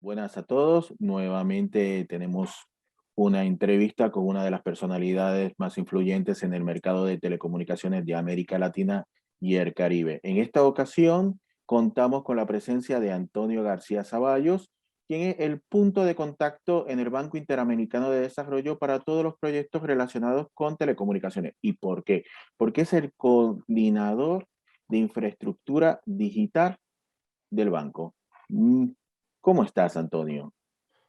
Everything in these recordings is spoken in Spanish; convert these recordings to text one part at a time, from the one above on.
Buenas a todos. Nuevamente tenemos una entrevista con una de las personalidades más influyentes en el mercado de telecomunicaciones de América Latina y el Caribe. En esta ocasión contamos con la presencia de Antonio García Zavallos, quien es el punto de contacto en el Banco Interamericano de Desarrollo para todos los proyectos relacionados con telecomunicaciones. ¿Y por qué? Porque es el coordinador de infraestructura digital del banco. ¿Cómo estás, Antonio?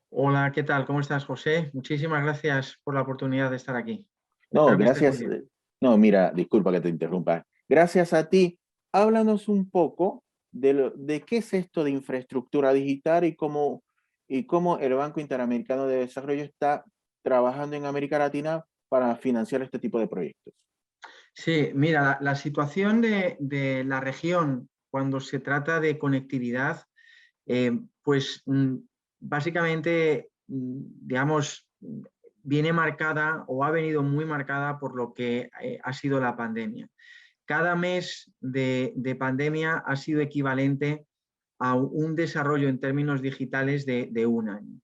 Hola, ¿qué tal? ¿Cómo estás, José? Muchísimas gracias por la oportunidad de estar aquí. No, Espero que estés muy gracias. bien. No, mira, disculpa que te interrumpa. Gracias a ti. Háblanos un poco de qué es esto de infraestructura digital y cómo el Banco Interamericano de Desarrollo está trabajando en América Latina para financiar este tipo de proyectos. Sí, mira, la situación de la región cuando se trata de conectividad, pues básicamente, digamos, viene marcada o ha venido muy marcada por lo que ha sido la pandemia. Cada mes de pandemia ha sido equivalente a un desarrollo en términos digitales de un año.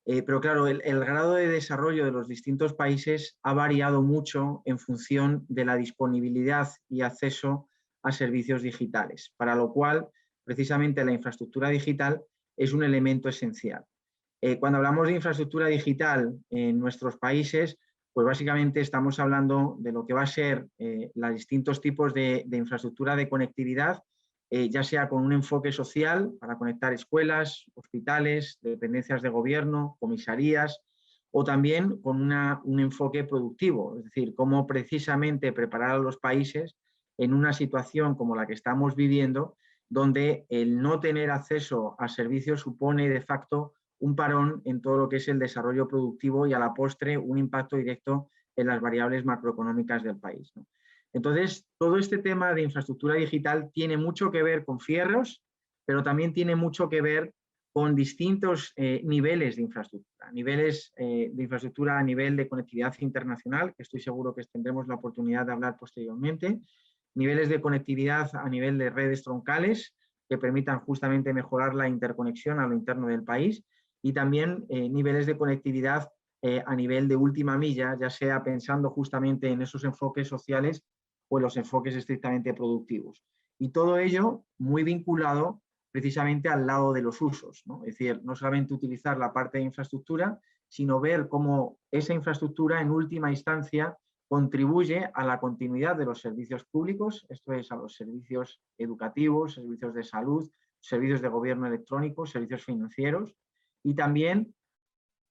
Pero claro, el grado de desarrollo de los distintos países ha variado mucho en función de la disponibilidad y acceso a servicios digitales, para lo cual precisamente la infraestructura digital es un elemento esencial. Cuando hablamos de infraestructura digital en nuestros países, pues básicamente estamos hablando de lo que va a ser los distintos tipos de infraestructura de conectividad, ya sea con un enfoque social para conectar escuelas, hospitales, dependencias de gobierno, comisarías, o también con un enfoque productivo, es decir, cómo precisamente preparar a los países en una situación como la que estamos viviendo, donde el no tener acceso a servicios supone de facto un parón en todo lo que es el desarrollo productivo y a la postre un impacto directo en las variables macroeconómicas del país, ¿no? Entonces, todo este tema de infraestructura digital tiene mucho que ver con fierros, pero también tiene mucho que ver con distintos niveles de infraestructura. Niveles de infraestructura a nivel de conectividad internacional, que estoy seguro que tendremos la oportunidad de hablar posteriormente. Niveles de conectividad a nivel de redes troncales, que permitan justamente mejorar la interconexión a lo interno del país. Y también niveles de conectividad a nivel de última milla, ya sea pensando justamente en esos enfoques sociales o en los enfoques estrictamente productivos. Y todo ello muy vinculado precisamente al lado de los usos, ¿no? Es decir, no solamente utilizar la parte de infraestructura, sino ver cómo esa infraestructura en última instancia contribuye a la continuidad de los servicios públicos, esto es, a los servicios educativos, servicios de salud, servicios de gobierno electrónico, servicios financieros, y también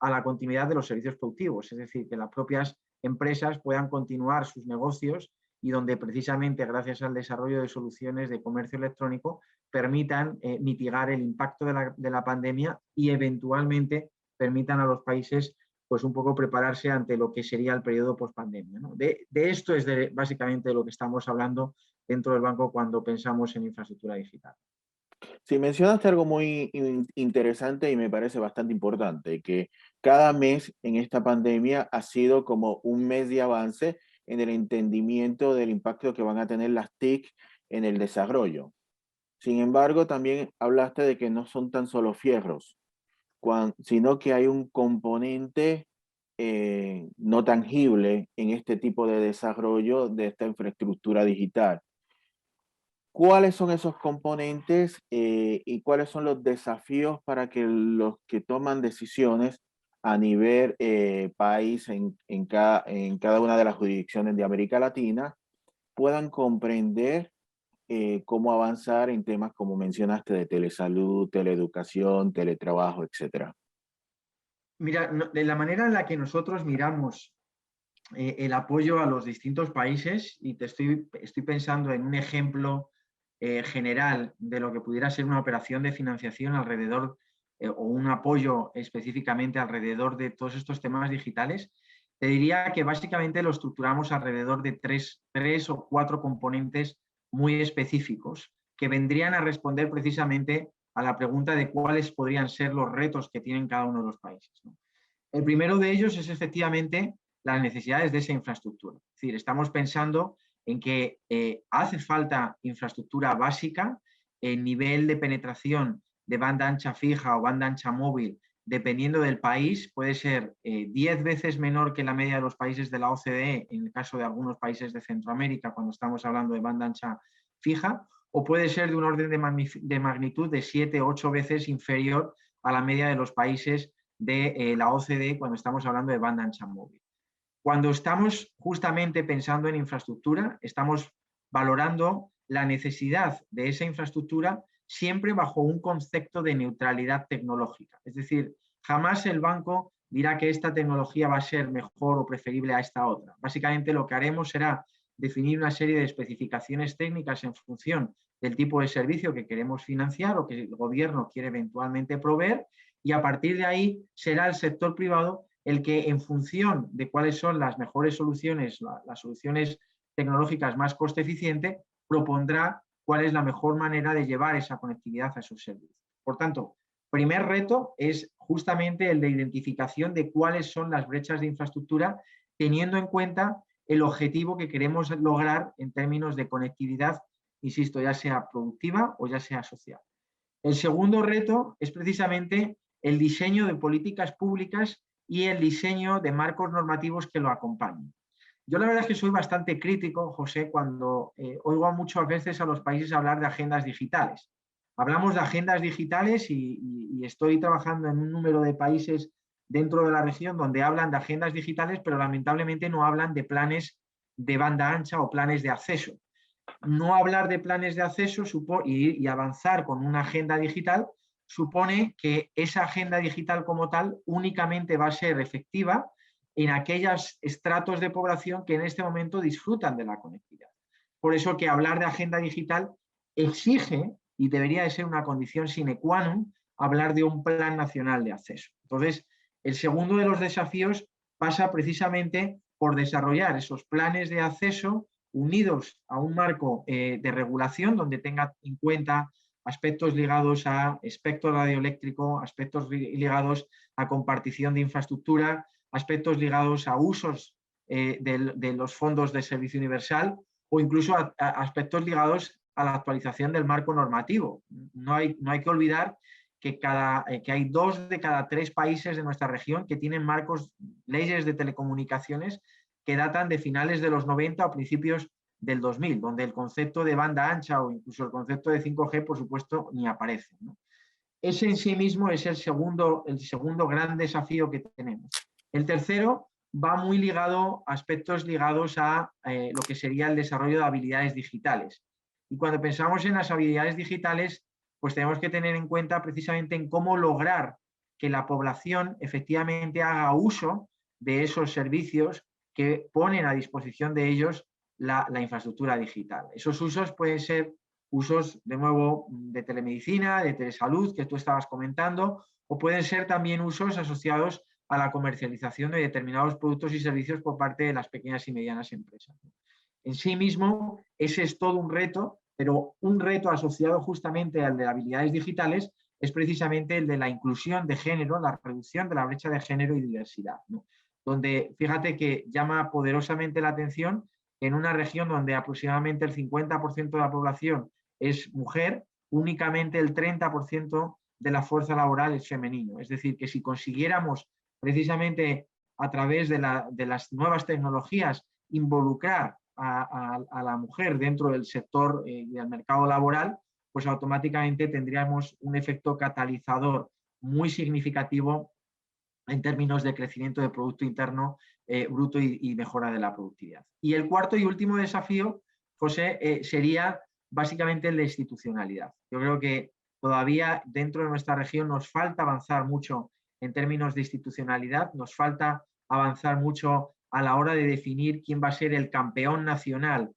a la continuidad de los servicios productivos, es decir, que las propias empresas puedan continuar sus negocios y donde precisamente gracias al desarrollo de soluciones de comercio electrónico permitan mitigar el impacto de la pandemia y eventualmente permitan a los países pues un poco prepararse ante lo que sería el periodo post-pandemia, ¿no? De esto es básicamente de lo que estamos hablando dentro del banco cuando pensamos en infraestructura digital. Sí, mencionaste algo muy interesante y me parece bastante importante, que cada mes en esta pandemia ha sido como un mes de avance en el entendimiento del impacto que van a tener las TIC en el desarrollo. Sin embargo, también hablaste de que no son tan solo fierros, sino que hay un componente no tangible en este tipo de desarrollo de esta infraestructura digital. ¿Cuáles son esos componentes y cuáles son los desafíos para que los que toman decisiones a nivel país en cada una de las jurisdicciones de América Latina puedan comprender cómo avanzar en temas como mencionaste de telesalud, teleeducación, teletrabajo, etcétera? Mira, de la manera en la que nosotros miramos el apoyo a los distintos países, y estoy pensando en un ejemplo general de lo que pudiera ser una operación de financiación alrededor o un apoyo específicamente alrededor de todos estos temas digitales, te diría que básicamente lo estructuramos alrededor de tres o cuatro componentes muy específicos que vendrían a responder precisamente a la pregunta de cuáles podrían ser los retos que tienen cada uno de los países, ¿no? El primero de ellos es efectivamente las necesidades de esa infraestructura. Es decir, estamos pensando en que hace falta infraestructura básica, el nivel de penetración de banda ancha fija o banda ancha móvil, dependiendo del país, puede ser 10 veces menor que la media de los países de la OCDE, en el caso de algunos países de Centroamérica, cuando estamos hablando de banda ancha fija, o puede ser de un orden de magnitud de 7 o 8 veces inferior a la media de los países de la OCDE cuando estamos hablando de banda ancha móvil. Cuando estamos justamente pensando en infraestructura, estamos valorando la necesidad de esa infraestructura siempre bajo un concepto de neutralidad tecnológica. Es decir, jamás el banco dirá que esta tecnología va a ser mejor o preferible a esta otra. Básicamente lo que haremos será definir una serie de especificaciones técnicas en función del tipo de servicio que queremos financiar o que el gobierno quiere eventualmente proveer, y a partir de ahí será el sector privado el que, en función de cuáles son las mejores soluciones, las soluciones tecnológicas más coste eficiente, propondrá cuál es la mejor manera de llevar esa conectividad a esos servicios. Por tanto, primer reto es justamente el de identificación de cuáles son las brechas de infraestructura, teniendo en cuenta el objetivo que queremos lograr en términos de conectividad, insisto, ya sea productiva o ya sea social. El segundo reto es precisamente el diseño de políticas públicas y el diseño de marcos normativos que lo acompañen. Yo la verdad es que soy bastante crítico, José, cuando oigo muchas veces a los países hablar de agendas digitales. Hablamos de agendas digitales y estoy trabajando en un número de países dentro de la región donde hablan de agendas digitales, pero lamentablemente no hablan de planes de banda ancha o planes de acceso. No hablar de planes de acceso y avanzar con una agenda digital supone que esa agenda digital como tal únicamente va a ser efectiva en aquellos estratos de población que en este momento disfrutan de la conectividad. Por eso que hablar de agenda digital exige, y debería de ser una condición sine qua non, hablar de un plan nacional de acceso. Entonces, el segundo de los desafíos pasa precisamente por desarrollar esos planes de acceso unidos a un marco de regulación donde tenga en cuenta aspectos ligados a espectro radioeléctrico, aspectos ligados a compartición de infraestructura, aspectos ligados a usos de los fondos de servicio universal o incluso a aspectos ligados a la actualización del marco normativo. No hay que olvidar que hay 2 de cada 3 países de nuestra región que tienen marcos, leyes de telecomunicaciones que datan de finales de los 90 o principios del 2000, donde el concepto de banda ancha o incluso el concepto de 5G, por supuesto, ni aparece, ¿no? Ese en sí mismo es el segundo gran desafío que tenemos. El tercero va muy ligado a aspectos ligados a lo que sería el desarrollo de habilidades digitales. Y cuando pensamos en las habilidades digitales, pues tenemos que tener en cuenta precisamente en cómo lograr que la población efectivamente haga uso de esos servicios que ponen a disposición de ellos la infraestructura digital. Esos usos pueden ser usos, de nuevo, de telemedicina, de telesalud, que tú estabas comentando, o pueden ser también usos asociados a la comercialización de determinados productos y servicios por parte de las pequeñas y medianas empresas. En sí mismo, ese es todo un reto, pero un reto asociado justamente al de habilidades digitales es precisamente el de la inclusión de género, la reducción de la brecha de género y diversidad, ¿no? Donde fíjate que llama poderosamente la atención en una región donde aproximadamente el 50% de la población es mujer, únicamente el 30% de la fuerza laboral es femenino. Es decir, que si consiguiéramos precisamente a través de las nuevas tecnologías involucrar a la mujer dentro del sector del mercado laboral, pues automáticamente tendríamos un efecto catalizador muy significativo en términos de crecimiento de Producto Interno Bruto y mejora de la productividad. Y el cuarto y último desafío, José, sería básicamente el de institucionalidad. Yo creo que todavía dentro de nuestra región nos falta avanzar mucho en términos de institucionalidad, nos falta avanzar mucho a la hora de definir quién va a ser el campeón nacional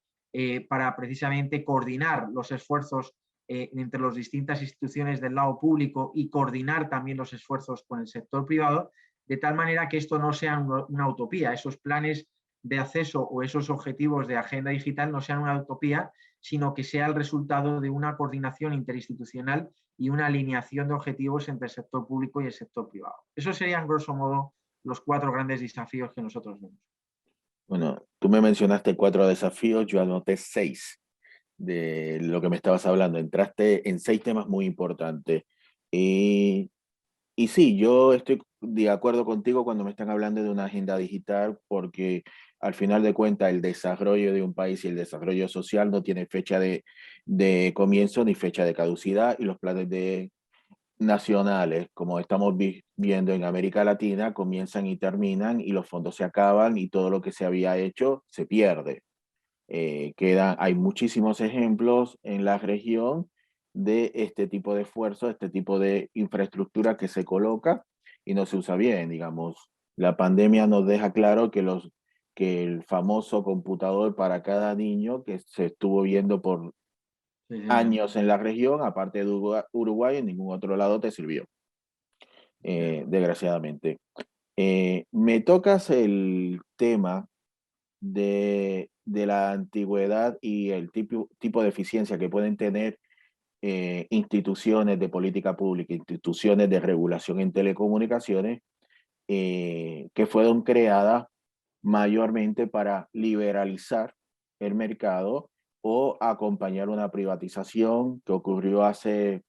para precisamente coordinar los esfuerzos entre las distintas instituciones del lado público y coordinar también los esfuerzos con el sector privado, de tal manera que esto no sea una utopía, esos planes de acceso o esos objetivos de agenda digital no sean una utopía, sino que sea el resultado de una coordinación interinstitucional y una alineación de objetivos entre el sector público y el sector privado. Esos serían, grosso modo, los 4 grandes desafíos que nosotros vemos. Bueno, tú me mencionaste 4 desafíos, yo anoté 6 de lo que me estabas hablando. Entraste en 6 temas muy importantes. Y, y sí, yo estoy de acuerdo contigo cuando me están hablando de una agenda digital, porque al final de cuentas el desarrollo de un país y el desarrollo social no tiene fecha de comienzo ni fecha de caducidad, y los planes nacionales, como estamos viendo en América Latina, comienzan y terminan y los fondos se acaban y todo lo que se había hecho se pierde. Hay muchísimos ejemplos en la región de este tipo de esfuerzo, este tipo de infraestructura que se coloca y no se usa bien, digamos. La pandemia nos deja claro que el famoso computador para cada niño que se estuvo viendo por Sí, sí, años en la región, aparte de Uruguay, en ningún otro lado te sirvió, ya. desgraciadamente. Me tocas el tema de la antigüedad y el tipo de eficiencia que pueden tener instituciones de política pública, instituciones de regulación en telecomunicaciones, que fueron creadas mayormente para liberalizar el mercado o acompañar una privatización que ocurrió hace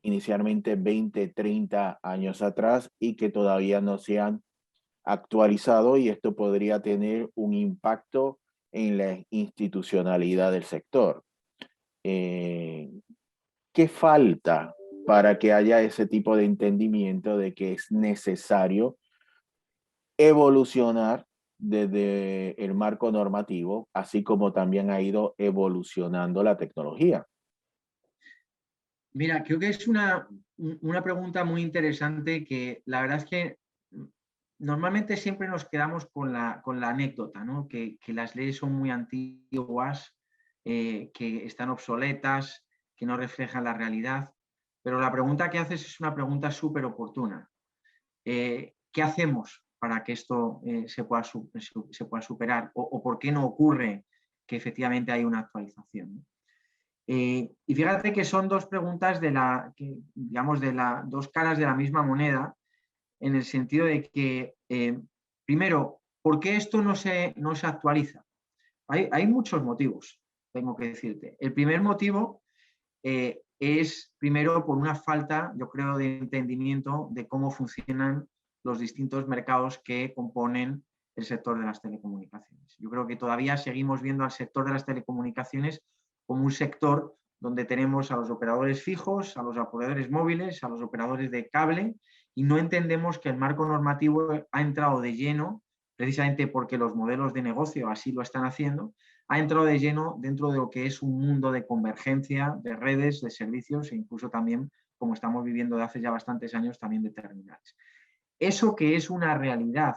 inicialmente 20, 30 años atrás y que todavía no se han actualizado, y esto podría tener un impacto en la institucionalidad del sector. Eh, ¿Qué falta para que haya ese tipo de entendimiento de que es necesario evolucionar desde el marco normativo, así como también ha ido evolucionando la tecnología? Mira, creo que es una pregunta muy interesante que la verdad es que normalmente siempre nos quedamos con la anécdota, ¿no? Que las leyes son muy antiguas, que están obsoletas, que no reflejan la realidad. Pero la pregunta que haces es una pregunta súper oportuna. ¿Qué hacemos para que esto se pueda superar? O por qué no ocurre que efectivamente hay una actualización, ¿no? Y fíjate que son dos preguntas digamos, dos caras de la misma moneda, en el sentido de que, primero, ¿por qué esto no se actualiza? Hay muchos motivos, tengo que decirte. El primer motivo es, primero, por una falta, yo creo, de entendimiento de cómo funcionan los distintos mercados que componen el sector de las telecomunicaciones. Yo creo que todavía seguimos viendo al sector de las telecomunicaciones como un sector donde tenemos a los operadores fijos, a los operadores móviles, a los operadores de cable, y no entendemos que el marco normativo ha entrado de lleno, precisamente porque los modelos de negocio así lo están haciendo, ha entrado de lleno dentro de lo que es un mundo de convergencia de redes, de servicios e incluso también, como estamos viviendo de hace ya bastantes años, también de terminales. Eso que es una realidad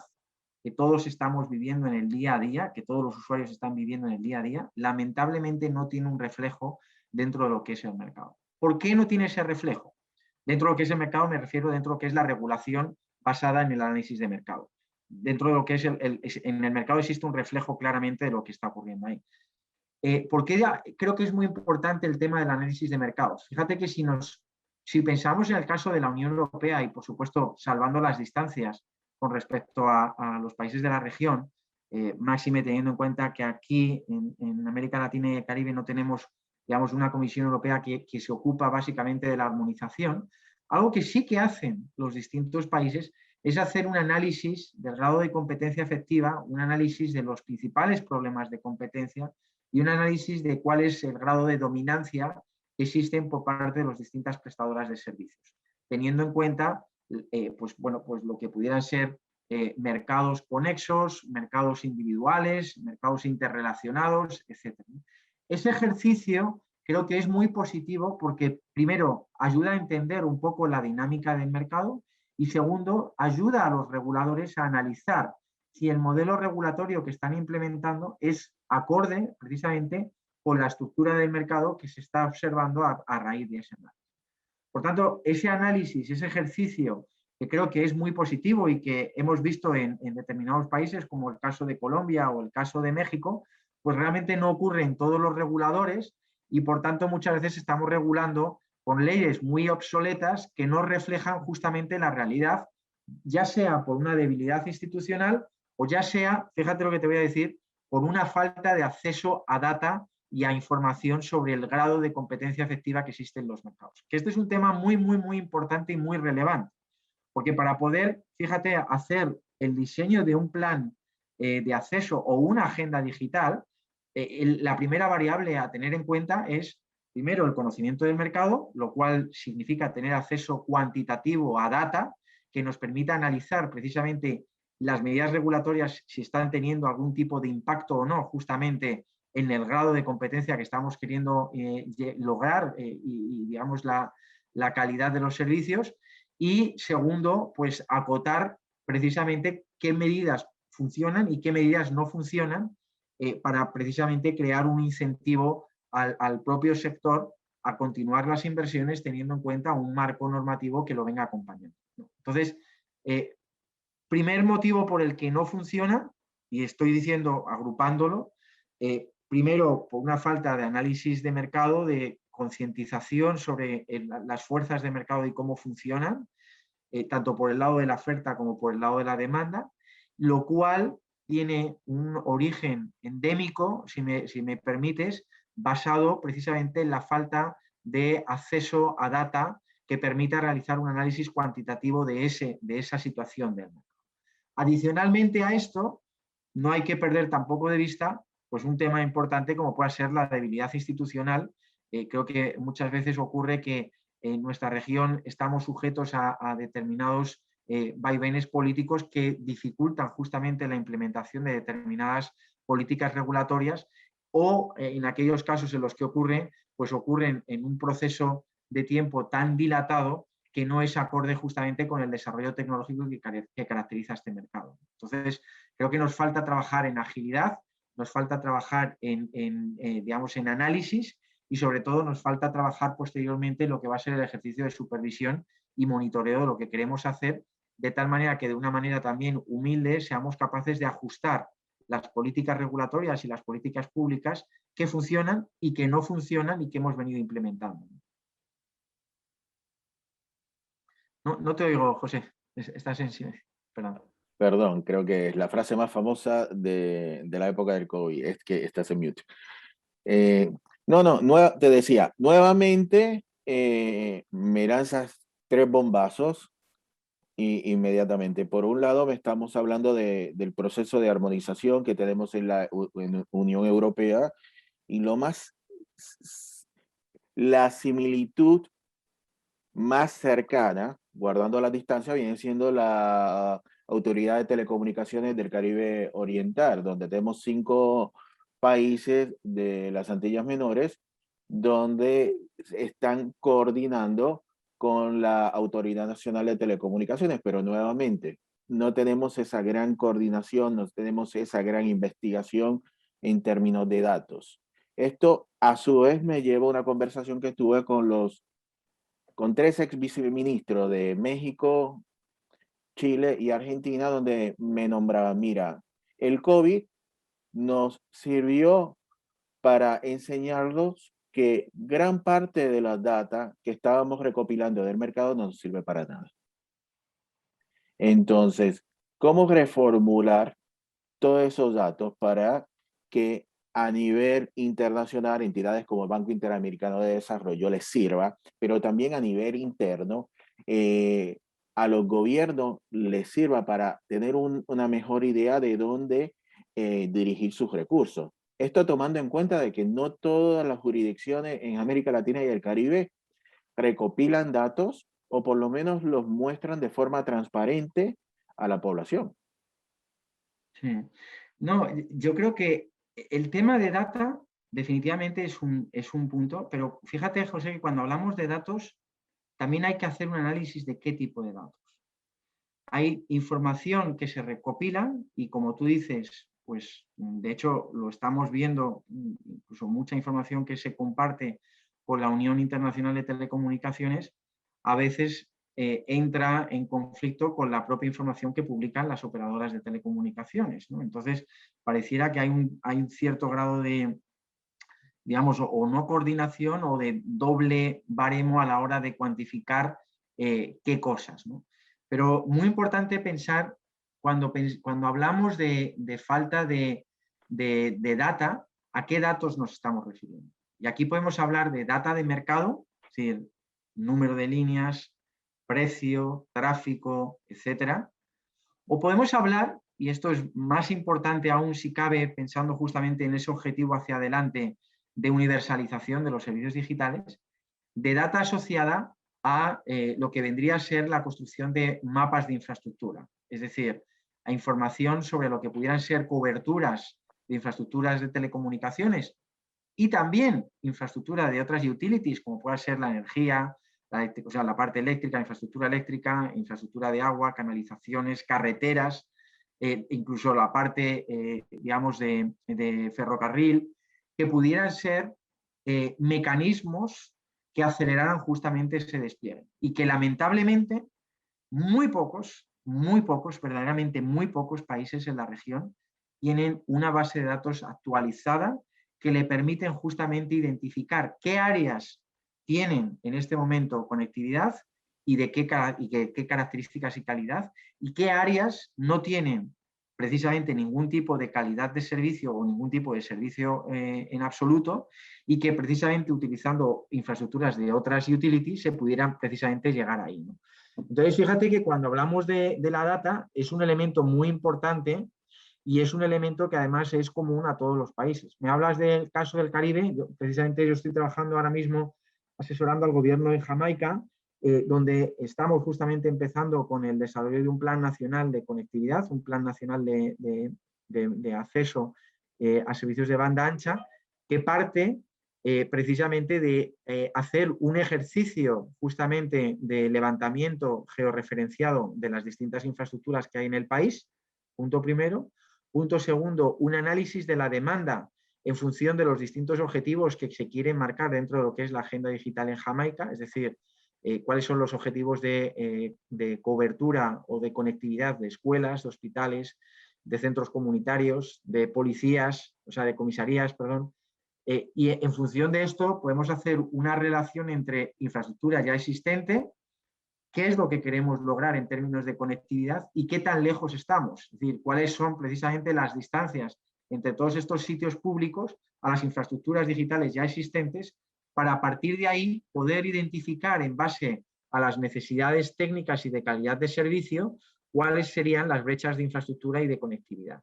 que todos estamos viviendo en el día a día, que todos los usuarios están viviendo en el día a día, lamentablemente no tiene un reflejo dentro de lo que es el mercado. ¿Por qué no tiene ese reflejo? Dentro de lo que es el mercado me refiero dentro de lo que es la regulación basada en el análisis de mercado. Dentro de lo que es en el mercado existe un reflejo claramente de lo que está ocurriendo ahí. Porque creo que es muy importante el tema del análisis de mercados. Fíjate que si pensamos en el caso de la Unión Europea y, por supuesto, salvando las distancias con respecto a los países de la región, máxime teniendo en cuenta que aquí en América Latina y el Caribe no tenemos, digamos, una Comisión Europea que se ocupa básicamente de la armonización, algo que sí que hacen los distintos países es hacer un análisis del grado de competencia efectiva, un análisis de los principales problemas de competencia y un análisis de cuál es el grado de dominancia que existen por parte de las distintas prestadoras de servicios, teniendo en cuenta pues, bueno, pues lo que pudieran ser mercados conexos, mercados individuales, mercados interrelacionados, etc. Ese ejercicio creo que es muy positivo porque, primero, ayuda a entender un poco la dinámica del mercado y, segundo, ayuda a los reguladores a analizar si el modelo regulatorio que están implementando es acorde precisamente con la estructura del mercado que se está observando a raíz de ese análisis. Por tanto, ese análisis, ese ejercicio que creo que es muy positivo y que hemos visto en determinados países, como el caso de Colombia o el caso de México, pues realmente no ocurre en todos los reguladores y por tanto muchas veces estamos regulando con leyes muy obsoletas que no reflejan justamente la realidad, ya sea por una debilidad institucional o ya sea, fíjate lo que te voy a decir, por una falta de acceso a data y a información sobre el grado de competencia efectiva que existe en los mercados. Que este es un tema muy, muy, muy importante y muy relevante, porque para poder, fíjate, hacer el diseño de un plan de acceso o una agenda digital, la primera variable a tener en cuenta es, primero, el conocimiento del mercado, lo cual significa tener acceso cuantitativo a data que nos permita analizar precisamente las medidas regulatorias, si están teniendo algún tipo de impacto o no, justamente en el grado de competencia que estamos queriendo lograr y, digamos, la calidad de los servicios. Y segundo, pues acotar precisamente qué medidas funcionan y qué medidas no funcionan para precisamente crear un incentivo al propio sector a continuar las inversiones teniendo en cuenta un marco normativo que lo venga acompañando. Entonces, primer motivo por el que no funciona, y estoy diciendo agrupándolo, primero por una falta de análisis de mercado, de concientización sobre las fuerzas de mercado y cómo funcionan, tanto por el lado de la oferta como por el lado de la demanda, lo cual tiene un origen endémico, si me permites, basado precisamente en la falta de acceso a data que permita realizar un análisis cuantitativo de esa situación del mercado. Adicionalmente a esto, no hay que perder tampoco de vista pues, un tema importante como puede ser la debilidad institucional. Creo que muchas veces ocurre que en nuestra región estamos sujetos a determinados vaivenes políticos que dificultan justamente la implementación de determinadas políticas regulatorias o en aquellos casos en los que ocurren, pues ocurren en un proceso de tiempo tan dilatado que no es acorde justamente con el desarrollo tecnológico que caracteriza este mercado. Entonces, creo que nos falta trabajar en agilidad, nos falta trabajar digamos, en análisis y sobre todo nos falta trabajar posteriormente lo que va a ser el ejercicio de supervisión y monitoreo de lo que queremos hacer, de tal manera que de una manera también humilde seamos capaces de ajustar las políticas regulatorias y las políticas públicas que funcionan y que no funcionan y que hemos venido implementando. No te oigo, José. Estás en silencio. Perdón. Perdón, creo que es la frase más famosa de la época del COVID, es que estás en mute. Eh, te decía, nuevamente me lanzas tres bombazos y, inmediatamente. Por un lado, estamos hablando del proceso de armonización que tenemos en la Unión Europea y la similitud más cercana, guardando la distancia, viene siendo la Autoridad de Telecomunicaciones del Caribe Oriental, donde tenemos 5 países de las Antillas Menores, donde están coordinando con la Autoridad Nacional de Telecomunicaciones, pero nuevamente no tenemos esa gran coordinación, no tenemos esa gran investigación en términos de datos. Esto a su vez me lleva a una conversación que tuve con 3 ex viceministros de México, Chile y Argentina, donde me nombraban, mira, el COVID nos sirvió para enseñarlos que gran parte de las data que estábamos recopilando del mercado no nos sirve para nada. Entonces, ¿cómo reformular todos esos datos para que a nivel internacional, entidades como el Banco Interamericano de Desarrollo les sirva, pero también a nivel interno, a los gobiernos les sirva para tener una mejor idea de dónde dirigir sus recursos? Esto tomando en cuenta de que no todas las jurisdicciones en América Latina y el Caribe recopilan datos o por lo menos los muestran de forma transparente a la población. Sí. No, yo creo que el tema de data definitivamente es un punto, pero fíjate, José, que cuando hablamos de datos, también hay que hacer un análisis de qué tipo de datos. Hay información que se recopila y como tú dices, pues de hecho lo estamos viendo, incluso mucha información que se comparte con la Unión Internacional de Telecomunicaciones, a veces entra en conflicto con la propia información que publican las operadoras de telecomunicaciones, ¿no? Entonces, pareciera que hay un cierto grado de, digamos, o no coordinación o de doble baremo a la hora de cuantificar qué cosas, ¿no? Pero muy importante pensar cuando hablamos de falta de data, ¿A qué datos nos estamos refiriendo? Y aquí podemos hablar de data de mercado, es decir, número de líneas, precio, tráfico, etcétera. O podemos hablar, y esto es más importante aún si cabe, pensando justamente en ese objetivo hacia adelante de universalización de los servicios digitales, de data asociada a lo que vendría a ser la construcción de mapas de infraestructura, es decir, a información sobre lo que pudieran ser coberturas de infraestructuras de telecomunicaciones y también infraestructura de otras utilities, como pueda ser la energía, o sea, la parte eléctrica, infraestructura de agua, canalizaciones, carreteras, incluso la parte, digamos, de ferrocarril, que pudieran ser mecanismos que aceleraran justamente ese despliegue y que lamentablemente muy pocos, verdaderamente muy pocos países en la región tienen una base de datos actualizada que le permiten justamente identificar qué áreas tienen en este momento conectividad y de qué características y calidad, y qué áreas no tienen precisamente ningún tipo de calidad de servicio o ningún tipo de servicio en absoluto, y que precisamente utilizando infraestructuras de otras utilities se pudieran precisamente llegar ahí, ¿no? Entonces, fíjate que cuando hablamos de la data es un elemento muy importante y es un elemento que además es común a todos los países. Me hablas del caso del Caribe, precisamente yo estoy trabajando ahora mismo asesorando al gobierno de Jamaica, donde estamos justamente empezando con el desarrollo de un plan nacional de conectividad, un plan nacional de acceso a servicios de banda ancha, que parte precisamente de hacer un ejercicio justamente de levantamiento georreferenciado de las distintas infraestructuras que hay en el país, punto primero. Punto segundo, un análisis de la demanda en función de los distintos objetivos que se quieren marcar dentro de lo que es la agenda digital en Jamaica, es decir, cuáles son los objetivos de cobertura o de conectividad de escuelas, de hospitales, de centros comunitarios, de policías, o sea, de comisarías, perdón. Y en función de esto podemos hacer una relación entre infraestructura ya existente, qué es lo que queremos lograr en términos de conectividad y qué tan lejos estamos. Es decir, cuáles son precisamente las distancias entre todos estos sitios públicos a las infraestructuras digitales ya existentes, para a partir de ahí poder identificar en base a las necesidades técnicas y de calidad de servicio cuáles serían las brechas de infraestructura y de conectividad.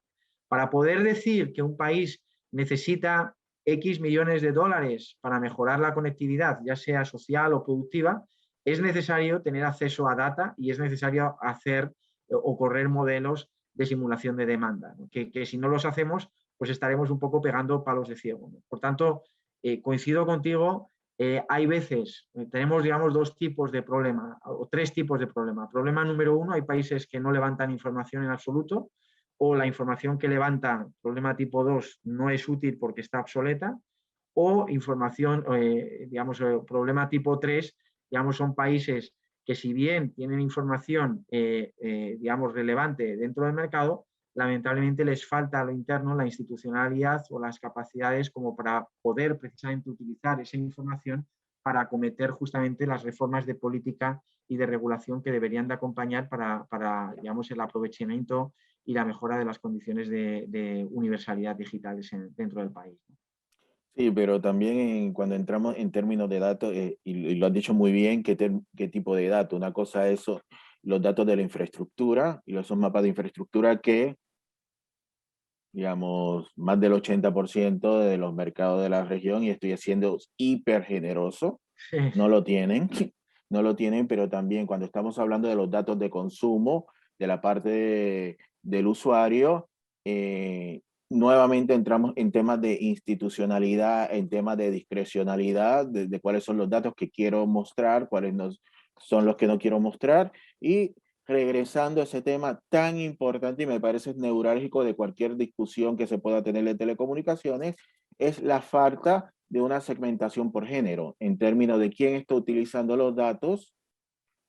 Para poder decir que un país necesita X millones de dólares para mejorar la conectividad, ya sea social o productiva, es necesario tener acceso a data y es necesario hacer o correr modelos de simulación de demanda, ¿no? Que si no los hacemos, pues estaremos un poco pegando palos de ciego, ¿no? Por tanto, coincido contigo, hay veces, tenemos, digamos, dos tipos de problema, o tres tipos de problema. Problema número uno, hay países que no levantan información en absoluto, o la información que levantan, problema tipo 2, no es útil porque está obsoleta, o información, digamos, problema tipo 3, digamos, son países que si bien tienen información, digamos, relevante dentro del mercado, lamentablemente les falta a lo interno la institucionalidad o las capacidades como para poder precisamente utilizar esa información para acometer justamente las reformas de política y de regulación que deberían de acompañar para digamos, el aprovechamiento y la mejora de las condiciones de universalidad digitales dentro del país. Sí, pero también cuando entramos en términos de datos, y lo has dicho muy bien, qué tipo de datos. Una cosa es los datos de la infraestructura y esos mapas de infraestructura que, digamos, más del 80% de los mercados de la región, y estoy siendo hiper generoso, Sí, no lo tienen, no lo tienen, pero también cuando estamos hablando de los datos de consumo, de la parte del usuario, nuevamente entramos en temas de institucionalidad, en temas de discrecionalidad, de cuáles son los datos que quiero mostrar, cuáles no, son los que no quiero mostrar, y regresando a ese tema tan importante y me parece neurálgico de cualquier discusión que se pueda tener de telecomunicaciones, es la falta de una segmentación por género, en términos de quién está utilizando los datos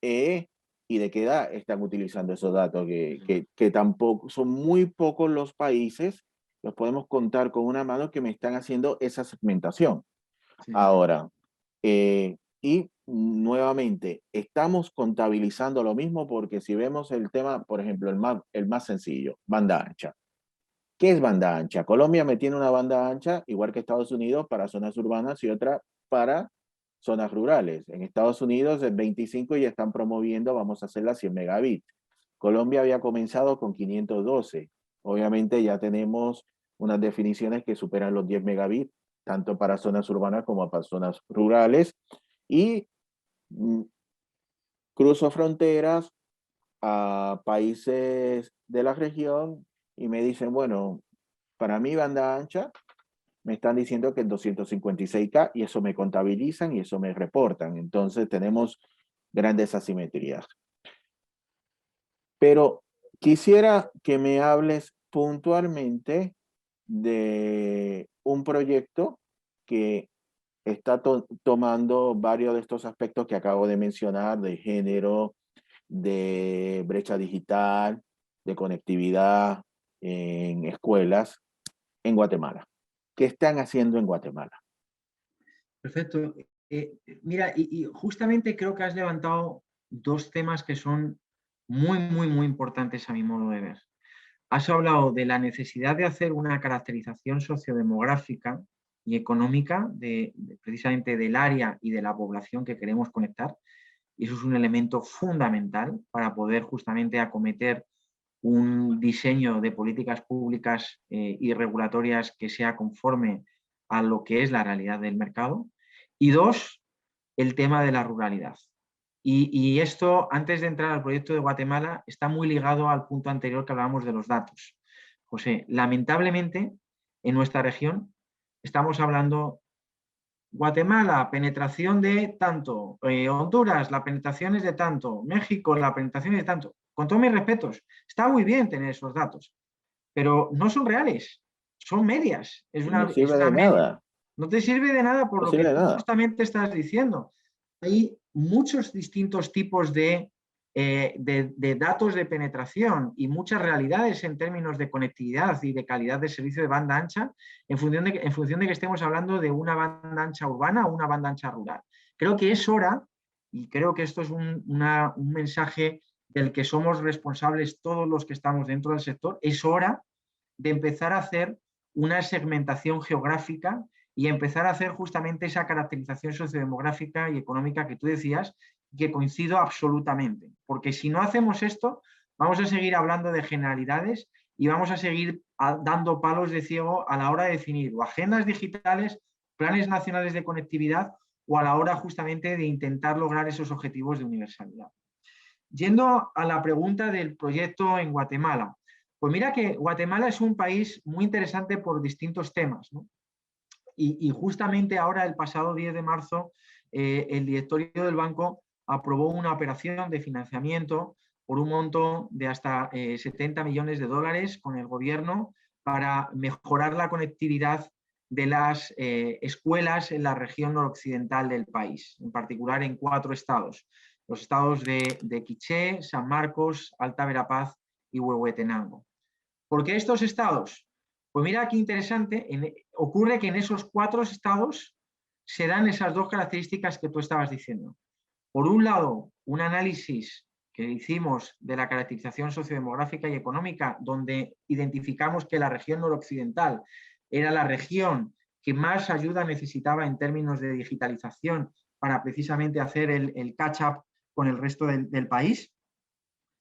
y de qué edad están utilizando esos datos, que tampoco, son muy pocos los países, los podemos contar con una mano, que me están haciendo esa segmentación. sí. Ahora, y nuevamente, estamos contabilizando lo mismo porque si vemos el tema, por ejemplo, el más sencillo, banda ancha. ¿Qué es banda ancha? Colombia me tiene una banda ancha, igual que Estados Unidos, para zonas urbanas y otra para zonas rurales. En Estados Unidos es 25 y están promoviendo, vamos a hacer las 100 megabits. Colombia había comenzado con 512. Obviamente ya tenemos unas definiciones que superan los 10 megabits, tanto para zonas urbanas como para zonas rurales. Y mm, cruzo fronteras a países de la región y me dicen, bueno, para mí banda ancha, me están diciendo que es 256K y eso me contabilizan y eso me reportan. Entonces tenemos grandes asimetrías. Pero quisiera que me hables puntualmente de un proyecto que está tomando varios de estos aspectos que acabo de mencionar, de género, de brecha digital, de conectividad en escuelas en Guatemala. ¿Qué están haciendo en Guatemala? Perfecto. Mira, y justamente creo que has levantado dos temas que son muy importantes a mi modo de ver. Has hablado de la necesidad de hacer una caracterización sociodemográfica y económica precisamente del área y de la población que queremos conectar. Y eso es un elemento fundamental para poder justamente acometer un diseño de políticas públicas y regulatorias que sea conforme a lo que es la realidad del mercado. Y dos, el tema de la ruralidad. Y esto, antes de entrar al proyecto de Guatemala, está muy ligado al punto anterior que hablábamos de los datos. José, lamentablemente, en nuestra región estamos hablando Guatemala, penetración de tanto, Honduras, la penetración es de tanto, México, la penetración es de tanto. Con todos mis respetos, está muy bien tener esos datos, pero no son reales, son medias. Y no Es sirve una de media. nada, No te sirve de nada por no lo que sirve de tú nada. justamente estás diciendo. Hay muchos distintos tipos de datos de penetración y muchas realidades en términos de conectividad y de calidad de servicio de banda ancha en función de que estemos hablando de una banda ancha urbana o una banda ancha rural. Creo que es hora, y creo que esto es un mensaje del que somos responsables todos los que estamos dentro del sector, es hora de empezar a hacer una segmentación geográfica y empezar a hacer justamente esa caracterización sociodemográfica y económica que tú decías, que coincido absolutamente. Porque si no hacemos esto, vamos a seguir hablando de generalidades y vamos a seguir dando palos de ciego a la hora de definir o agendas digitales, planes nacionales de conectividad o a la hora justamente de intentar lograr esos objetivos de universalidad. Yendo a la pregunta del proyecto en Guatemala, pues mira que Guatemala es un país muy interesante por distintos temas, ¿no? Y justamente ahora, el pasado 10 de marzo, el directorio del banco aprobó una operación de financiamiento por un monto de hasta 70 millones de dólares con el gobierno para mejorar la conectividad de las escuelas en la región noroccidental del país, en particular en 4 estados. Los estados de Quiché, San Marcos, Alta Verapaz y Huehuetenango. ¿Por qué estos estados? Pues mira qué interesante, ocurre que en esos 4 estados se dan esas dos características que tú estabas diciendo. Por un lado, un análisis que hicimos de la caracterización sociodemográfica y económica, donde identificamos que la región noroccidental era la región que más ayuda necesitaba en términos de digitalización para precisamente hacer el catch-up con el resto del país.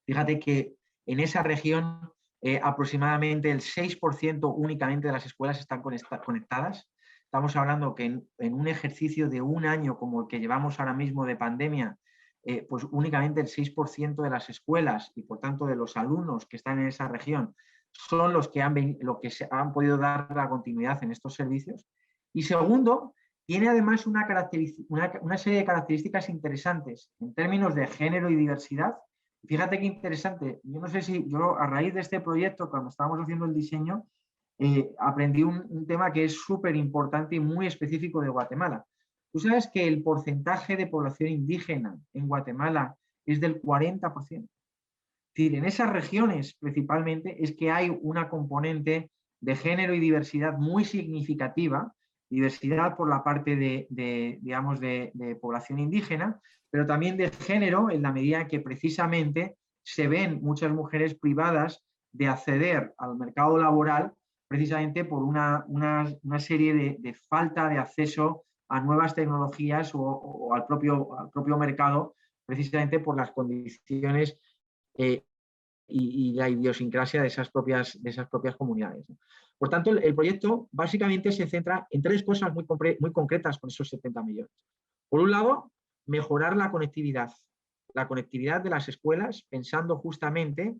Fíjate que en esa región aproximadamente el 6% únicamente de las escuelas están conectadas. Estamos hablando que en un ejercicio de un año como el que llevamos ahora mismo de pandemia, pues únicamente el 6% de las escuelas y por tanto de los alumnos que están en esa región son los que han podido dar la continuidad en estos servicios. Y segundo, tiene además una serie de características interesantes en términos de género y diversidad. Fíjate qué interesante. Yo no sé si yo a raíz de este proyecto, cuando estábamos haciendo el diseño, aprendí un tema que es súper importante y muy específico de Guatemala. Tú sabes que el porcentaje de población indígena en Guatemala es del 40%. Es decir, en esas regiones principalmente es que hay una componente de género y diversidad muy significativa, diversidad por la parte digamos, de población indígena, pero también de género en la medida en que precisamente se ven muchas mujeres privadas de acceder al mercado laboral precisamente por una serie de falta de acceso a nuevas tecnologías o al propio mercado, precisamente por las condiciones y la idiosincrasia de esas propias comunidades. Por tanto, el proyecto básicamente se centra en tres cosas muy concretas con esos 70 millones. Por un lado, mejorar la conectividad de las escuelas, pensando justamente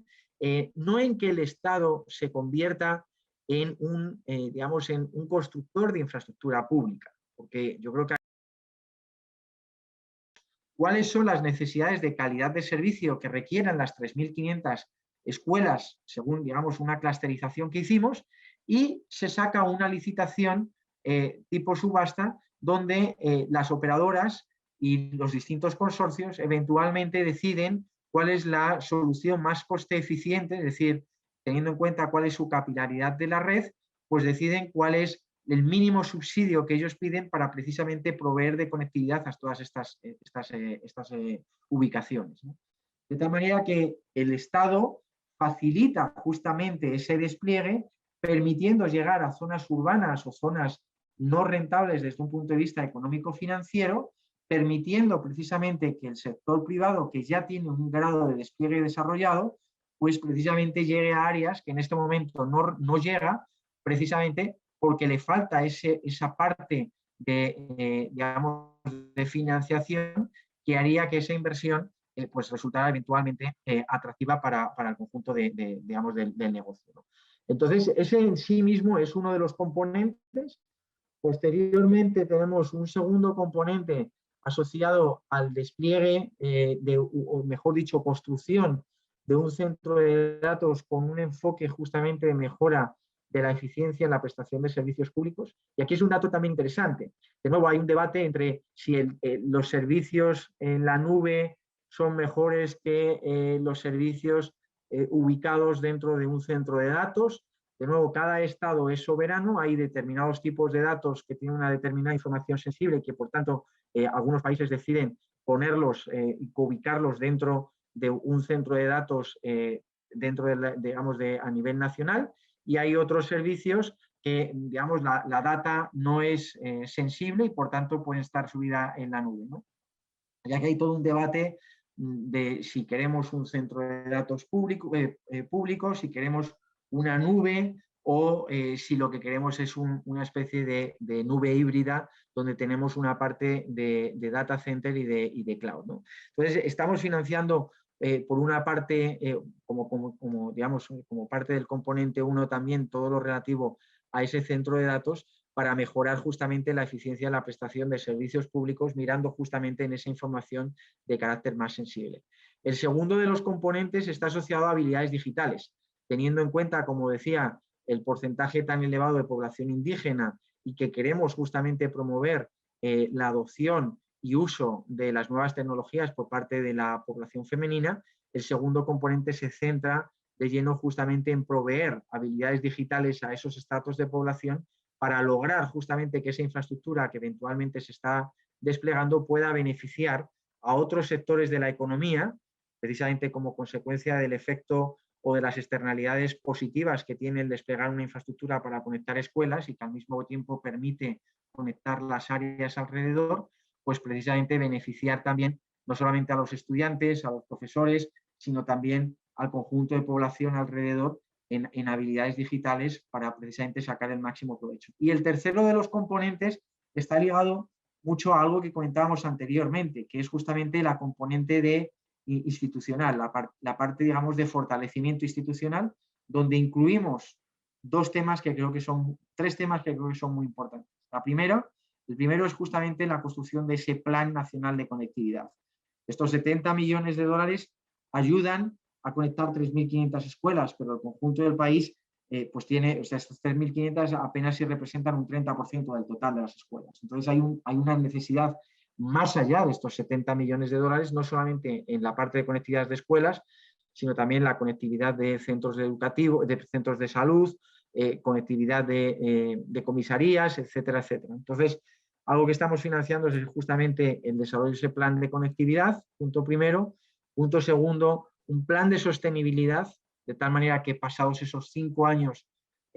no en que el Estado se convierta en digamos, en un constructor de infraestructura pública, porque yo creo que cuáles son las necesidades de calidad de servicio que requieran las 3.500 escuelas, según, digamos, una clusterización que hicimos, y se saca una licitación tipo subasta donde las operadoras y los distintos consorcios eventualmente deciden cuál es la solución más coste eficiente, es decir, teniendo en cuenta cuál es su capilaridad de la red, pues deciden cuál es el mínimo subsidio que ellos piden para precisamente proveer de conectividad a todas estas ubicaciones, ¿no? De tal manera que el Estado facilita justamente ese despliegue, permitiendo llegar a zonas urbanas o zonas no rentables desde un punto de vista económico-financiero, permitiendo precisamente que el sector privado, que ya tiene un grado de despliegue desarrollado, pues precisamente llegue a áreas que en este momento no llega, precisamente porque le falta esa parte digamos, de financiación que haría que esa inversión pues resultara eventualmente atractiva para el conjunto digamos, del negocio, ¿no? Entonces, ese en sí mismo es uno de los componentes. Posteriormente tenemos un segundo componente asociado al despliegue o mejor dicho, construcción de un centro de datos con un enfoque justamente de mejora de la eficiencia en la prestación de servicios públicos. Y aquí es un dato también interesante. De nuevo, hay un debate entre si los servicios en la nube son mejores que los servicios ubicados dentro de un centro de datos. De nuevo, cada estado es soberano, hay determinados tipos de datos que tienen una determinada información sensible y que, por tanto, algunos países deciden ponerlos y ubicarlos dentro de un centro de datos dentro digamos, a nivel nacional, y hay otros servicios que, digamos, la data no es sensible y, por tanto, pueden estar subida en la nube, ¿no? Ya que hay todo un debate de si queremos un centro de datos público, si queremos una nube o si lo que queremos es una especie de nube híbrida donde tenemos una parte de data center y de cloud, ¿no? Entonces, estamos financiando por una parte, digamos, como parte del componente 1 también todo lo relativo a ese centro de datos para mejorar justamente la eficiencia de la prestación de servicios públicos, mirando justamente en esa información de carácter más sensible. El segundo de los componentes está asociado a habilidades digitales, teniendo en cuenta, como decía, el porcentaje tan elevado de población indígena y que queremos justamente promover la adopción y uso de las nuevas tecnologías por parte de la población femenina. El segundo componente se centra de lleno justamente en proveer habilidades digitales a esos estratos de población para lograr justamente que esa infraestructura que eventualmente se está desplegando pueda beneficiar a otros sectores de la economía, precisamente como consecuencia del efecto o de las externalidades positivas que tiene el desplegar una infraestructura para conectar escuelas y que al mismo tiempo permite conectar las áreas alrededor, pues precisamente beneficiar también no solamente a los estudiantes, a los profesores, sino también al conjunto de población alrededor en habilidades digitales para precisamente sacar el máximo provecho. Y el tercero de los componentes está ligado mucho a algo que comentábamos anteriormente, que es justamente la componente de institucional, la parte, digamos, de fortalecimiento institucional, donde incluimos tres temas que creo que son muy importantes. El primero es justamente la construcción de ese Plan Nacional de Conectividad. Estos 70 millones de dólares ayudan a conectar 3.500 escuelas, pero el conjunto del país pues tiene, o sea, estos 3.500 apenas si representan un 30% del total de las escuelas. Entonces hay una necesidad más allá de estos 70 millones de dólares, no solamente en la parte de conectividad de escuelas, sino también la conectividad de centros educativos, de centros de salud, conectividad de comisarías, etcétera, etcétera. Entonces, algo que estamos financiando es justamente el desarrollo de ese plan de conectividad, punto primero. Punto segundo, un plan de sostenibilidad, de tal manera que pasados esos 5 años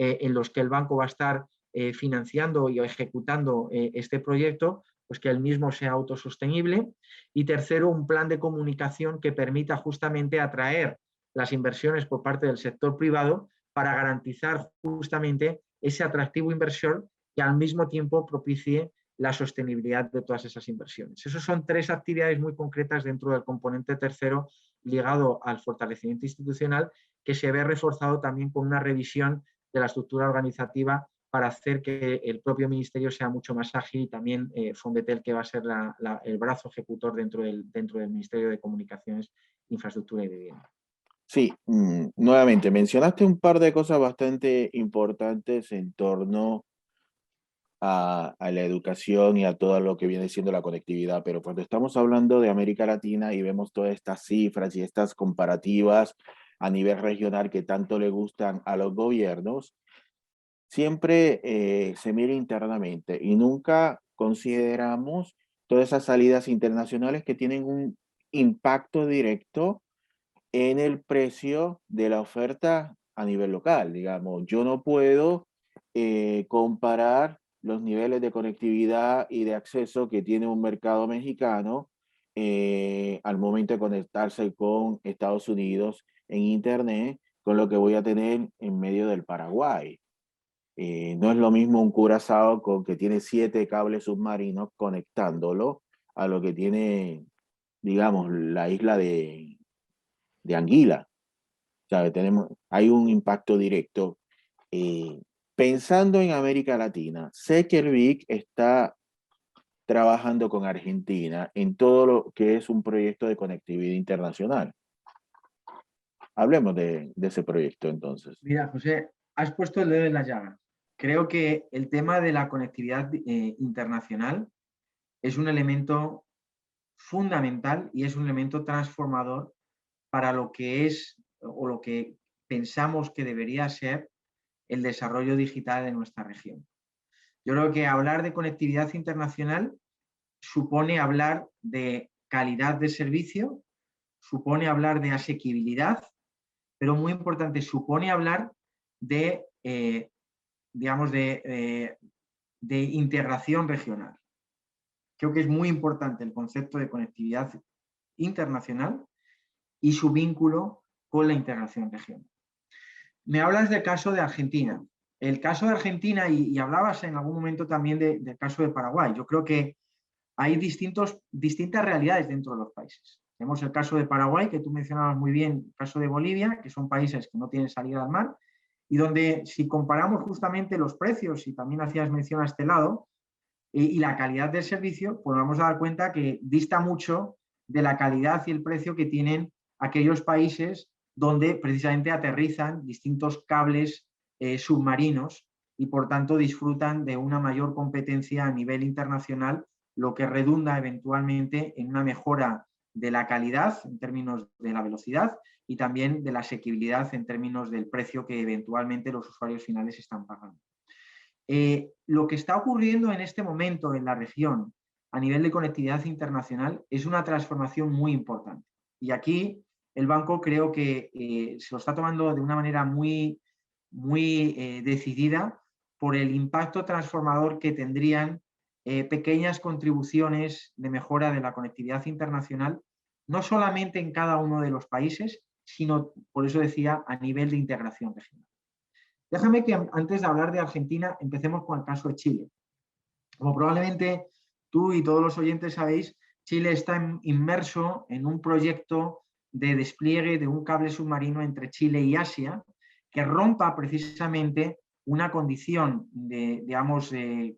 en los que el banco va a estar financiando y ejecutando este proyecto, pues que el mismo sea autosostenible. Y tercero, un plan de comunicación que permita justamente atraer las inversiones por parte del sector privado para garantizar justamente ese atractivo inversor que al mismo tiempo propicie la sostenibilidad de todas esas inversiones. Esas son tres actividades muy concretas dentro del componente tercero ligado al fortalecimiento institucional, que se ve reforzado también con una revisión de la estructura organizativa para hacer que el propio ministerio sea mucho más ágil, y también Fondetel, que va a ser el brazo ejecutor dentro del Ministerio de Comunicaciones, Infraestructura y Vivienda. Sí, nuevamente mencionaste un par de cosas bastante importantes en torno a la educación y a todo lo que viene siendo la conectividad, pero cuando estamos hablando de América Latina y vemos todas estas cifras y estas comparativas a nivel regional que tanto le gustan a los gobiernos, siempre se mira internamente y nunca consideramos todas esas salidas internacionales que tienen un impacto directo en el precio de la oferta a nivel local. Digamos, yo no puedo comparar los niveles de conectividad y de acceso que tiene un mercado mexicano al momento de conectarse con Estados Unidos en Internet con lo que voy a tener en medio del Paraguay. No es lo mismo un Curazao con que tiene 7 cables submarinos conectándolo a lo que tiene, digamos, la isla de Anguila. ¿Sabe? Hay un impacto directo. Eh, Pensando en América Latina, sé que el BIC está trabajando con Argentina en todo lo que es un proyecto de conectividad internacional. Hablemos de ese proyecto entonces. Mira, José, has puesto el dedo en la llaga. Creo que el tema de la conectividad internacional es un elemento fundamental y es un elemento transformador para lo que es o lo que pensamos que debería ser el desarrollo digital de nuestra región. Yo creo que hablar de conectividad internacional supone hablar de calidad de servicio, supone hablar de asequibilidad, pero muy importante, supone hablar de, digamos, de integración regional. Creo que es muy importante el concepto de conectividad internacional y su vínculo con la integración regional. Me hablas del caso de Argentina. El caso de Argentina, y hablabas en algún momento también del caso de Paraguay. Yo creo que hay distintas realidades dentro de los países. Tenemos el caso de Paraguay, que tú mencionabas muy bien, el caso de Bolivia, que son países que no tienen salida al mar, y donde si comparamos justamente los precios, y también hacías mención a este lado, y la calidad del servicio, pues vamos a dar cuenta que dista mucho de la calidad y el precio que tienen aquellos países donde precisamente aterrizan distintos cables submarinos y por tanto disfrutan de una mayor competencia a nivel internacional, lo que redunda eventualmente en una mejora de la calidad en términos de la velocidad y también de la asequibilidad en términos del precio que eventualmente los usuarios finales están pagando. Lo que está ocurriendo en este momento en la región a nivel de conectividad internacional es una transformación muy importante. Y aquí el banco creo que se lo está tomando de una manera muy, muy decidida por el impacto transformador que tendrían pequeñas contribuciones de mejora de la conectividad internacional, no solamente en cada uno de los países, sino, por eso decía, a nivel de integración regional. Déjame que antes de hablar de Argentina, empecemos con el caso de Chile. Como probablemente tú y todos los oyentes sabéis, Chile está inmerso en un proyecto de despliegue de un cable submarino entre Chile y Asia que rompa precisamente una condición de, digamos,